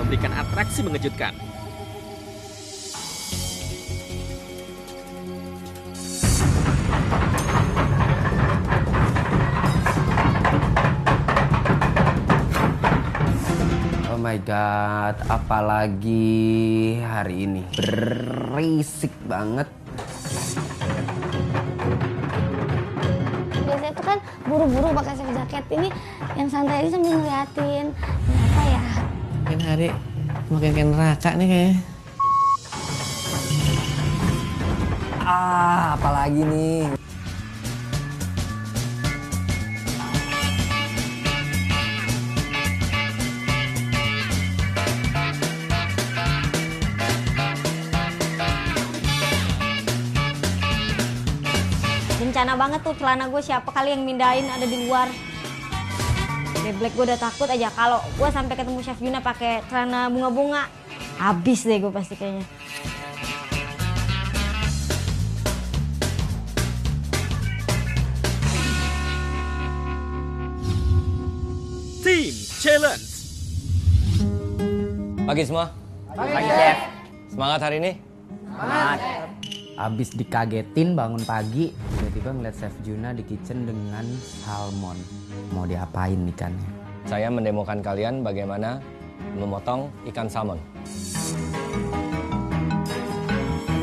memberikan atraksi mengejutkan. Oh my god, apalagi hari ini berisik banget. Biasanya tuh kan buru-buru pakai chef jaket, ini yang santai aja sambil ngeliatin. Kenapa ya? Makin hari makin kayak neraka nih kayaknya. Apalagi nih. Bencana banget tuh celana gue, siapa kali yang mindahin ada di luar. Black gue udah takut aja kalau gue sampai ketemu Chef Juna pakai celana bunga-bunga. Habis deh gue pasti kayaknya. Team Challenge. Pagi semua. Pagi, Chef. Semangat hari ini? Abis dikagetin bangun pagi, tiba-tiba ngeliat Chef Juna di kitchen dengan salmon. Mau diapain ikannya? Saya mendemokan kalian bagaimana memotong ikan salmon.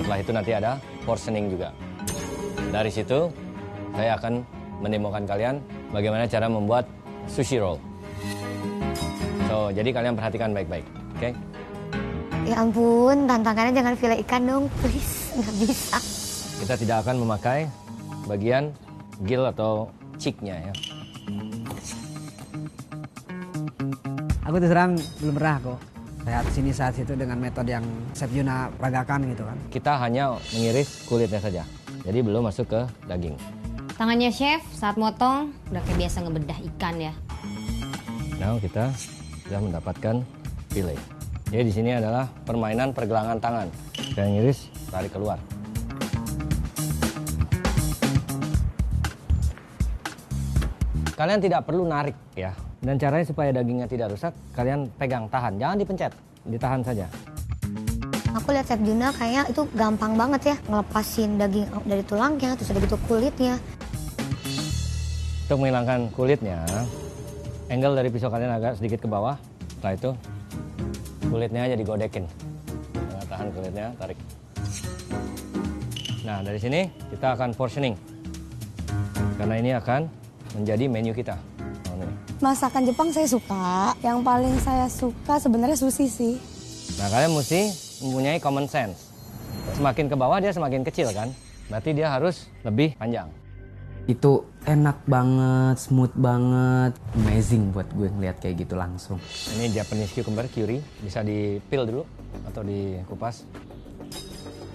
Setelah itu nanti ada portioning juga. Dari situ saya akan mendemokan kalian bagaimana cara membuat sushi roll. So, jadi kalian perhatikan baik-baik, oke? Ya ampun, tantangannya jangan file ikan dong, please. Nggak bisa. Kita tidak akan memakai bagian gill atau cheek-nya ya. Aku terus terang belum pernah kok. Saat sini saat situ dengan metode yang Chef Juna peragakan gitu kan. Kita hanya mengiris kulitnya saja. Jadi belum masuk ke daging. Tangannya chef saat motong udah kayak biasa ngebedah ikan ya. Nah, kita sudah mendapatkan fillet. Jadi di sini adalah permainan pergelangan tangan. Kita ngiris, tarik keluar. Kalian tidak perlu narik ya. Dan caranya supaya dagingnya tidak rusak, kalian pegang, tahan. Jangan dipencet, ditahan saja. Aku lihat Chef Juna kayaknya itu gampang banget ya ngelepasin daging dari tulangnya, terus ada gitu kulitnya. Untuk menghilangkan kulitnya, angle dari pisau kalian agak sedikit ke bawah. Setelah itu, kulitnya aja digodekin. Jangan tahan kulitnya, tarik. Nah, dari sini kita akan portioning. Karena ini akan menjadi menu kita. Masakan Jepang saya suka. Yang paling saya suka sebenarnya sushi sih. Nah, kalian mesti mempunyai common sense. Semakin ke bawah dia semakin kecil kan? Berarti dia harus lebih panjang. Itu enak banget, smooth banget. Amazing buat gue ngeliat kayak gitu langsung. Ini Japanese cucumber curry, bisa di-peel dulu atau dikupas.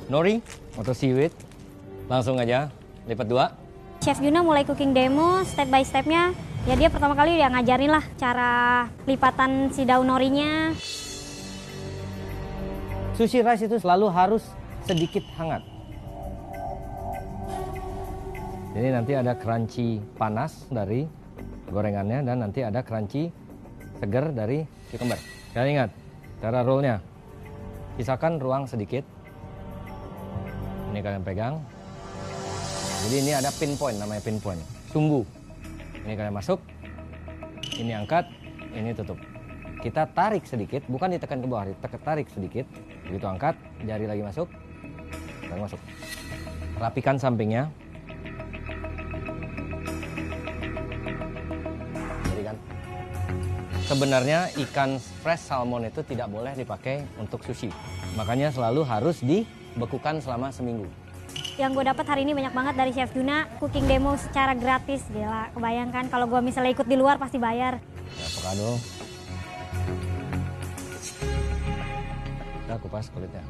Nori atau seaweed, langsung aja lipat 2. Chef Juna mulai cooking demo step by stepnya. Ya dia pertama kali udah ngajarin lah cara lipatan si daun norinya. Sushi rice itu selalu harus sedikit hangat. Jadi nanti ada crunchy panas dari gorengannya dan nanti ada crunchy segar dari cucumber. Kalian ingat cara rollnya. Sisakan ruang sedikit. Ini kalian pegang. Jadi ini ada pinpoint, namanya pinpoint. Sumbu. Ini kalian masuk. Ini angkat. Ini tutup. Kita tarik sedikit, bukan ditekan ke bawah, tarik sedikit. Begitu angkat, jari lagi masuk. Lagi masuk. Rapikan sampingnya. Jadi kan. Sebenarnya ikan fresh salmon itu tidak boleh dipakai untuk sushi. Makanya selalu harus dibekukan selama seminggu. Yang gue dapat hari ini banyak banget dari Chef Juna, cooking demo secara gratis. Gila, kebayangkan kalau gue misalnya ikut di luar pasti bayar. Avocado. Kita kupas kulitnya.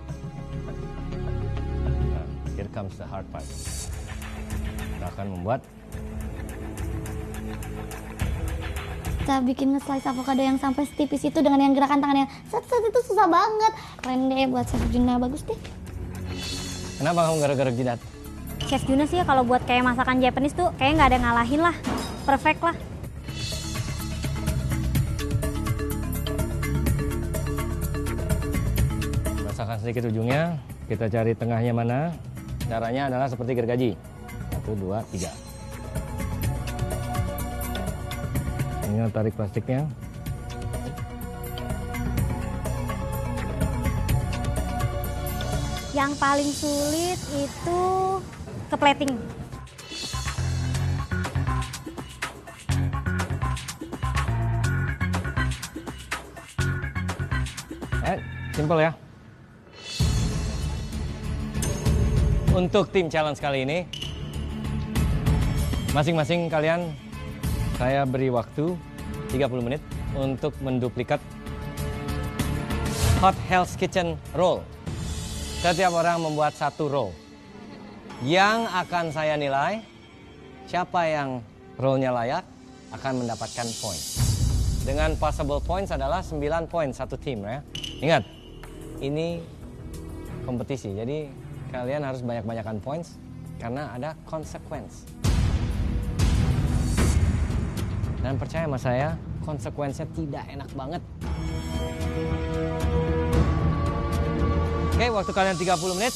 Nah, here comes the hard part. Kita akan membuat. Kita bikin nge-slice avocado yang sampai setipis itu dengan yang gerakan tangannya set-set itu susah banget. Keren deh buat Chef Juna, bagus deh. Kenapa kamu garuk-garuk jidat? Chef Juna sih kalau buat kayak masakan Japanese tuh kayak nggak ada ngalahin lah. Perfect lah. sedikit ujungnya. Kita cari tengahnya mana. Caranya adalah seperti gergaji. 1, 2, 3. Ini tarik plastiknya. Yang paling sulit itu keplating. Simple ya. Untuk tim challenge kali ini, masing-masing kalian saya beri waktu 30 menit untuk menduplikat Hot Hell's Kitchen roll. Setiap orang membuat 1 roll. Yang akan saya nilai, siapa yang rollnya layak akan mendapatkan poin. Dengan possible points adalah 9 poin satu tim ya. Ingat, ini kompetisi, jadi kalian harus banyak-banyakan points karena ada konsekuensi. Dan percaya sama saya, konsekuensinya tidak enak banget. Oke, waktu kalian 30 menit.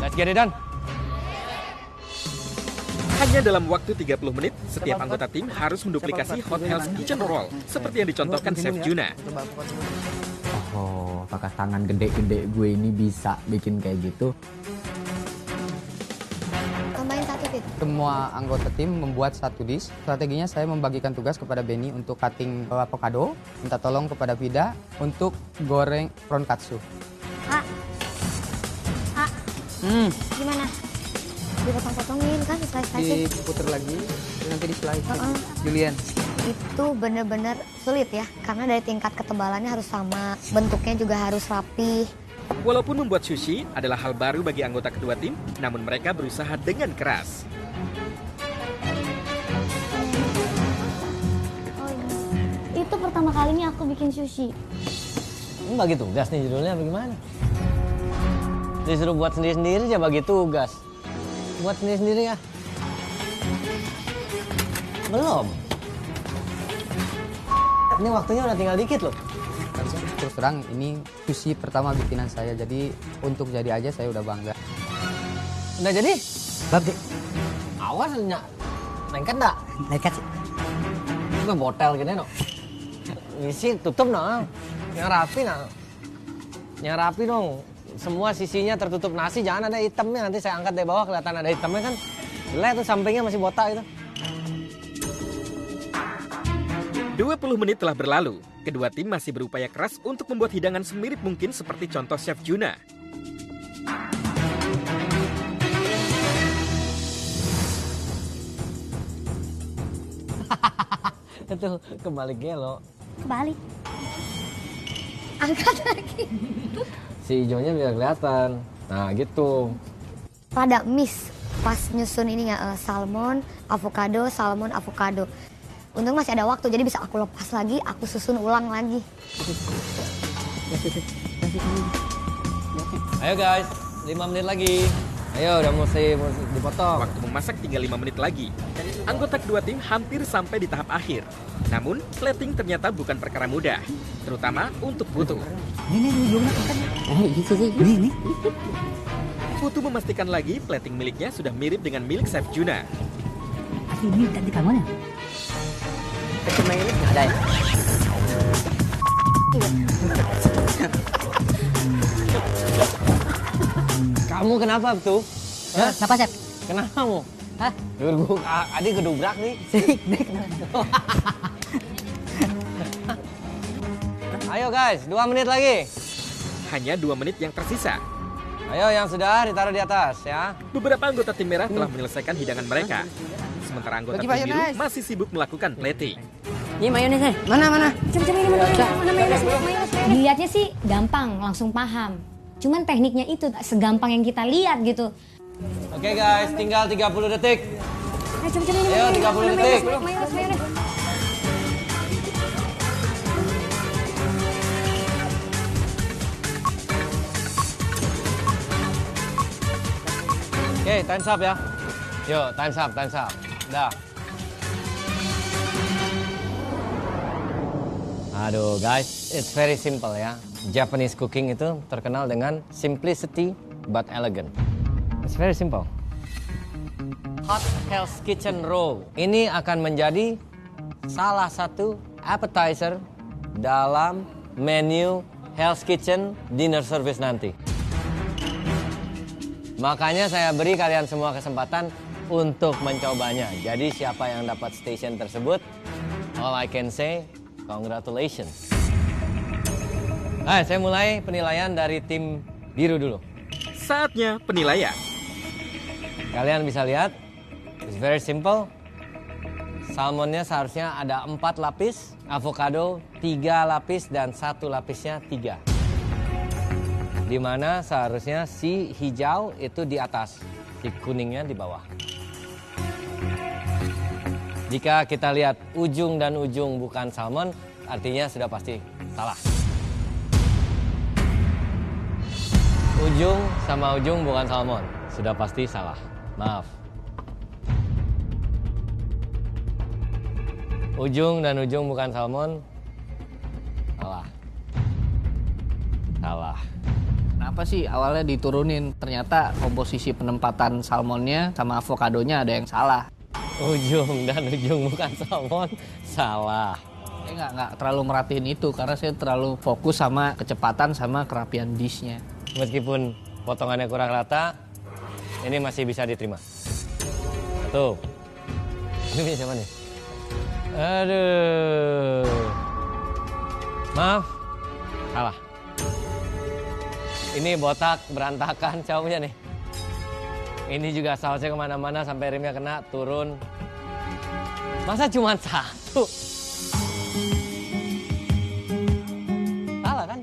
Let's get it done. Hanya dalam waktu 30 menit, setiap anggota tim harus menduplikasi Hot Hell's Kitchen Roll seperti yang dicontohkan Chef Juna. Oh, apakah tangan gede-gede gue ini bisa bikin kayak gitu? Tambahin 1 Fit. Semua anggota tim membuat 1 dish. Strateginya saya membagikan tugas kepada Benny untuk cutting avocado, minta tolong kepada Vida untuk goreng prawn katsu. Gimana? Dipotong-potongin kan, slice-slice. Diputer lagi, nanti di slice. Julian. Itu bener-bener sulit ya, karena dari tingkat ketebalannya harus sama, bentuknya juga harus rapi. Walaupun membuat sushi adalah hal baru bagi anggota kedua tim, namun mereka berusaha dengan keras. Itu pertama kalinya aku bikin sushi. Ini bagi tugas nih judulnya bagaimana? Disuruh buat sendiri-sendiri aja bagi tugas. Buat sendiri-sendiri ya? Belum. Ini waktunya udah tinggal dikit loh. Terus terang ini sushi pertama bikinan saya, jadi untuk jadi aja saya udah bangga. Udah jadi? Babi, Awas nengket dah. nekat sih. Gue botel gini no. Isi tutup no. Yang rapi no. Yang rapi dong. Semua sisinya tertutup nasi, jangan ada hitamnya. Nanti saya angkat dari bawah kelihatan ada hitamnya kan. Jelek tuh sampingnya masih botak itu. 20 menit telah berlalu. Kedua tim masih berupaya keras untuk membuat hidangan semirip mungkin seperti contoh Chef Juna. Itu kebalik gelo. Kebalik. Angkat lagi. Si hijaunya biar kelihatan. Nah gitu. Pada miss pas nyusun ininya salmon, avocado, salmon, avocado. Untung masih ada waktu, jadi bisa aku lepas lagi, aku susun ulang lagi. Ayo guys, 5 menit lagi. Ayo udah mesti dipotong. Waktu memasak tinggal 5 menit lagi. Anggota kedua tim hampir sampai di tahap akhir. Namun, plating ternyata bukan perkara mudah, terutama untuk Putu. Ini. Putu memastikan lagi plating miliknya sudah mirip dengan milik Chef Juna. Ini tadi kamu ya? Ada ya? Kamu kenapa tuh? Hah? Kenapa, Chef? Kenapa kamu? Hah? Adik gedubrak nih. Ayo guys, 2 menit lagi. Hanya 2 menit yang tersisa. Ayo yang sudah ditaruh di atas ya. Beberapa anggota tim merah telah menyelesaikan hidangan mereka. Sementara anggota tim biru masih sibuk melakukan plating. Ini mayonesnya. Mana? Coba ini mana mayones. Dilihatnya sih gampang, langsung paham. Cuman tekniknya itu segampang yang kita lihat gitu. Oke guys, tinggal 30 detik. Coba ini. Ayo 30 detik. Mayones. Oke, time's up ya. Yuk, time's up. Dah. Aduh guys, it's very simple ya. Japanese cooking itu terkenal dengan simplicity but elegant. It's very simple. Hot Hell's Kitchen Roll. Ini akan menjadi salah satu appetizer dalam menu Hell's Kitchen dinner service nanti. Makanya saya beri kalian semua kesempatan untuk mencobanya. Jadi siapa yang dapat station tersebut, all I can say, congratulations. Saya mulai penilaian dari tim biru dulu. Saatnya penilaian. Kalian bisa lihat, it's very simple. Salmonnya seharusnya ada 4 lapis, avocado 3 lapis, dan 1 lapisnya 3. Dimana seharusnya si hijau itu di atas, si kuningnya di bawah. Jika kita lihat ujung dan ujung bukan salmon, artinya sudah pasti salah. Ujung sama ujung bukan salmon, sudah pasti salah. Maaf. Ujung dan ujung bukan salmon, salah. Salah. Kenapa sih awalnya diturunin? Ternyata komposisi penempatan salmonnya sama avokadonya ada yang salah. Ujung dan ujung bukan salmon, salah. Saya nggak terlalu merhatiin itu karena saya terlalu fokus sama kecepatan sama kerapian dishnya. Meskipun potongannya kurang rata, ini masih bisa diterima. Satu. Ini punya siapa nih? Aduh. Maaf, salah. Ini botak berantakan, siapa punya nih? Ini juga sausnya kemana-mana sampai rimnya kena, turun. Masa cuma 1? Salah kan?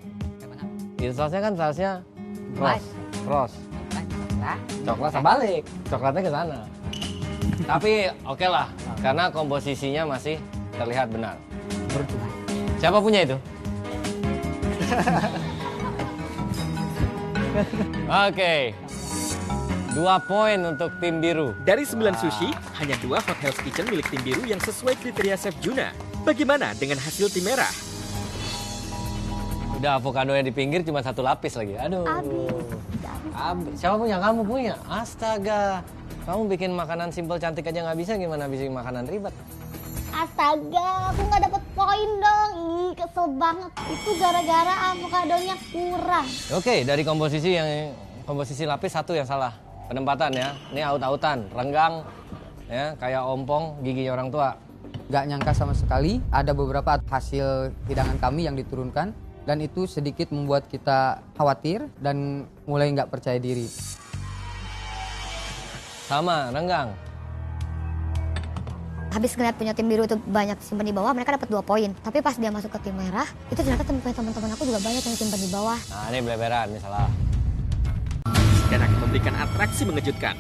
Itu sausnya kan sausnya Frost. Coklat terbalik, coklatnya ke sana. Tapi oke lah, karena komposisinya masih terlihat benar. Siapa punya itu? Oke. 2 poin untuk tim biru. Dari 9 sushi, hanya 2 Hot Hell's Kitchen milik tim biru yang sesuai kriteria Chef Juna. Bagaimana dengan hasil tim merah? Udah avokadonya di pinggir cuma 1 lapis lagi. Aduh. Siapa punya? Kamu punya? Astaga. Kamu bikin makanan simpel cantik aja nggak bisa, gimana bikin makanan ribet? Astaga, aku nggak dapet poin dong. Ih, kesel banget. Itu gara-gara avokadonya kurang. Oke, dari komposisi lapis 1 yang salah. Penempatan ya. Ini aut-autan, renggang, ya kayak ompong giginya orang tua. Gak nyangka sama sekali ada beberapa hasil hidangan kami yang diturunkan dan itu sedikit membuat kita khawatir dan mulai nggak percaya diri. Sama, renggang. Habis ngeliat punya tim biru itu banyak simpan di bawah, mereka dapat 2 poin. Tapi pas dia masuk ke tim merah, itu ternyata teman-teman aku juga banyak yang simpan di bawah. Nah ini beleberan, ini salah. Dan akan memberikan atraksi mengejutkan.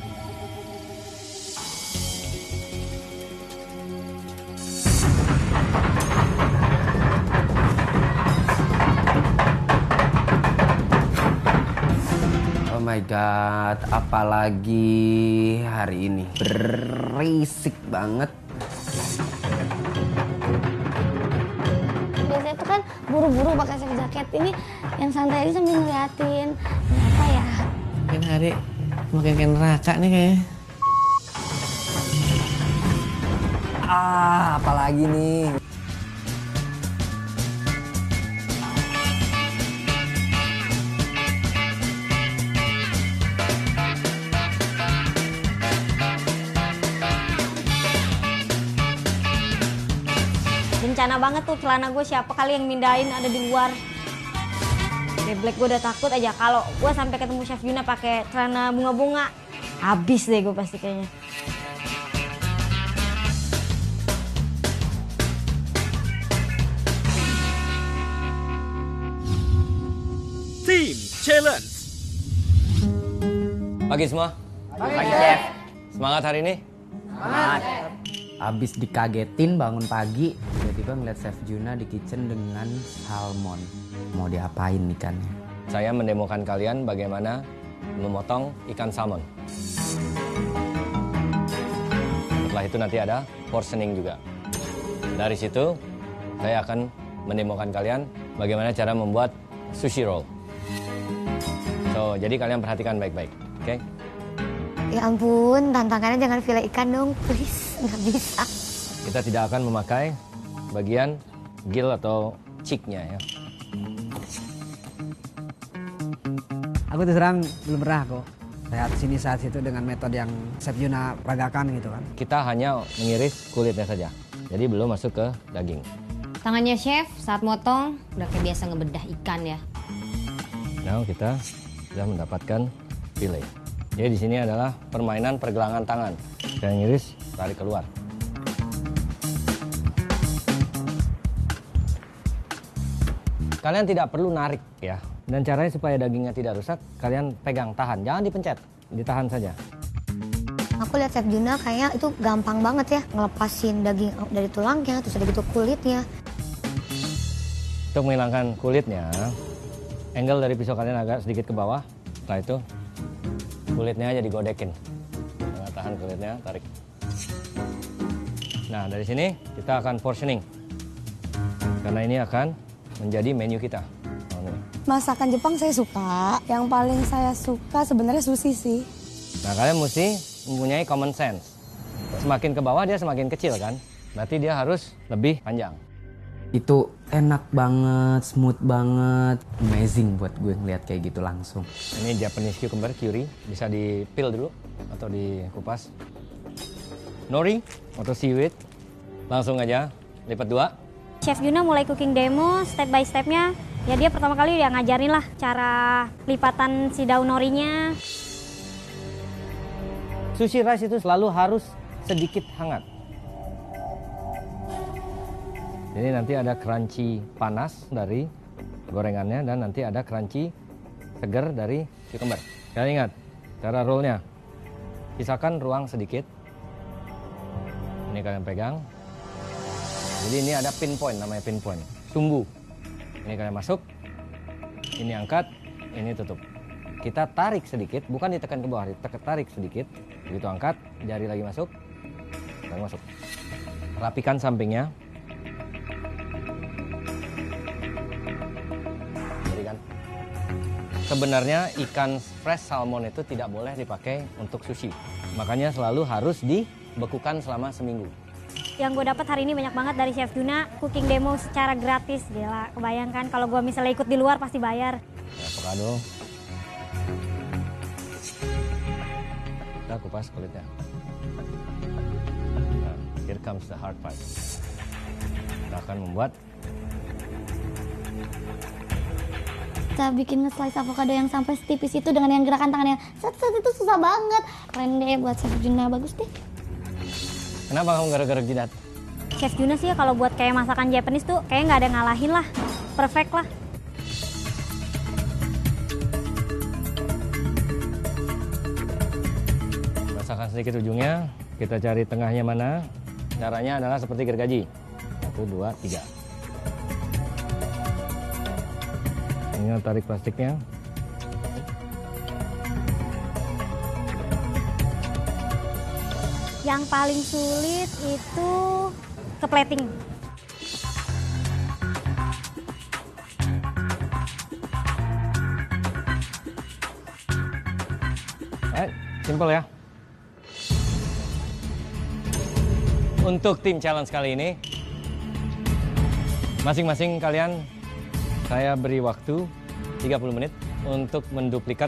Oh my god, apalagi hari ini berisik banget. Biasanya tuh kan buru-buru pakai chef jacket. Ini yang santai aja sambil ngeliatin. Kenapa ya? Makin hari makin kayak neraka nih kayaknya. Apalagi nih. Bencana banget tuh celana gue, siapa kali yang mindahin ada di luar. Black gue udah takut aja kalau gue sampai ketemu Chef Juna pakai celana bunga-bunga, habis deh gue pasti kayaknya. Team Challenge. Pagi semua. Pagi, Chef. Semangat hari ini? Semangat. Abis dikagetin bangun pagi, tiba-tiba ngeliat Chef Juna di kitchen dengan salmon. Mau diapain ikannya? Saya mendemokan kalian bagaimana memotong ikan salmon. Setelah itu nanti ada portioning juga. Dari situ saya akan mendemokan kalian bagaimana cara membuat sushi roll. So, jadi kalian perhatikan baik-baik, oke? Ya ampun, tantangannya jangan file ikan dong, please. Nggak bisa. Kita tidak akan memakai bagian gill atau cheek-nya ya. Aku terus terang belum pernah kok lihat sini saat itu dengan metode yang Chef Juna peragakan gitu kan. Kita hanya mengiris kulitnya saja, jadi belum masuk ke daging. Tangannya chef saat motong udah kayak biasa ngebedah ikan ya. Nah, kita sudah mendapatkan fillet. Jadi di sini adalah permainan pergelangan tangan. Kita ngiris, tarik keluar. Kalian tidak perlu narik ya. Dan caranya supaya dagingnya tidak rusak, kalian pegang, tahan. Jangan dipencet, ditahan saja. Aku lihat Chef Juna kayaknya itu gampang banget ya ngelepasin daging dari tulangnya, terus ada gitu kulitnya. Untuk menghilangkan kulitnya, angle dari pisau kalian agak sedikit ke bawah. Setelah itu, kulitnya aja digodekin. Nah, tahan kulitnya, tarik. Nah, dari sini kita akan portioning. Karena ini akan menjadi menu kita. Masakan Jepang saya suka. Yang paling saya suka sebenarnya sushi sih. Nah, kalian mesti mempunyai common sense. Semakin ke bawah dia semakin kecil kan? Berarti dia harus lebih panjang. Itu enak banget, smooth banget. Amazing buat gue ngeliat kayak gitu langsung. Ini Japanese cucumber curry. Bisa di-peel dulu atau dikupas. Nori atau seaweed. Langsung aja lipat 2. Chef Juna mulai cooking demo step by stepnya. Ya dia pertama kali udah ngajarin lah cara lipatan si daun norinya. Sushi rice itu selalu harus sedikit hangat. Jadi nanti ada crunchy panas dari gorengannya dan nanti ada crunchy segar dari cucumber. Kalian ingat cara rollnya. Pisahkan ruang sedikit. Ini kalian pegang. Jadi ini ada pinpoint, namanya pinpoint. Sumbu. Ini kalian masuk, ini angkat, ini tutup. Kita tarik sedikit, bukan ditekan ke bawah, tarik sedikit. Begitu angkat, jari lagi masuk, lagi masuk. Rapikan sampingnya. Jadi kan, sebenarnya ikan fresh salmon itu tidak boleh dipakai untuk sushi. Makanya selalu harus dibekukan selama seminggu. Yang gue dapat hari ini banyak banget dari Chef Juna, cooking demo secara gratis. Gila, kebayangkan kalau gue misalnya ikut di luar pasti bayar. Avocado. Kita kupas kulitnya. Nah, here comes the hard part. Kita akan membuat. Kita bikin nge-slice avocado yang sampai setipis itu dengan yang gerakan tangannya set-set itu susah banget. Keren deh buat Chef Juna, bagus deh. Kenapa kamu garuk-garuk jidat? Chef Juna sih ya kalau buat kayak masakan Japanese tuh kayak nggak ada ngalahin lah. Perfect lah. Masakan sedikit ujungnya, kita cari tengahnya mana. Caranya adalah seperti gergaji. 1, 2, 3. Ini tarik plastiknya. Yang paling sulit itu keplating. Simple ya. Untuk tim challenge kali ini, masing-masing kalian saya beri waktu 30 menit untuk menduplikat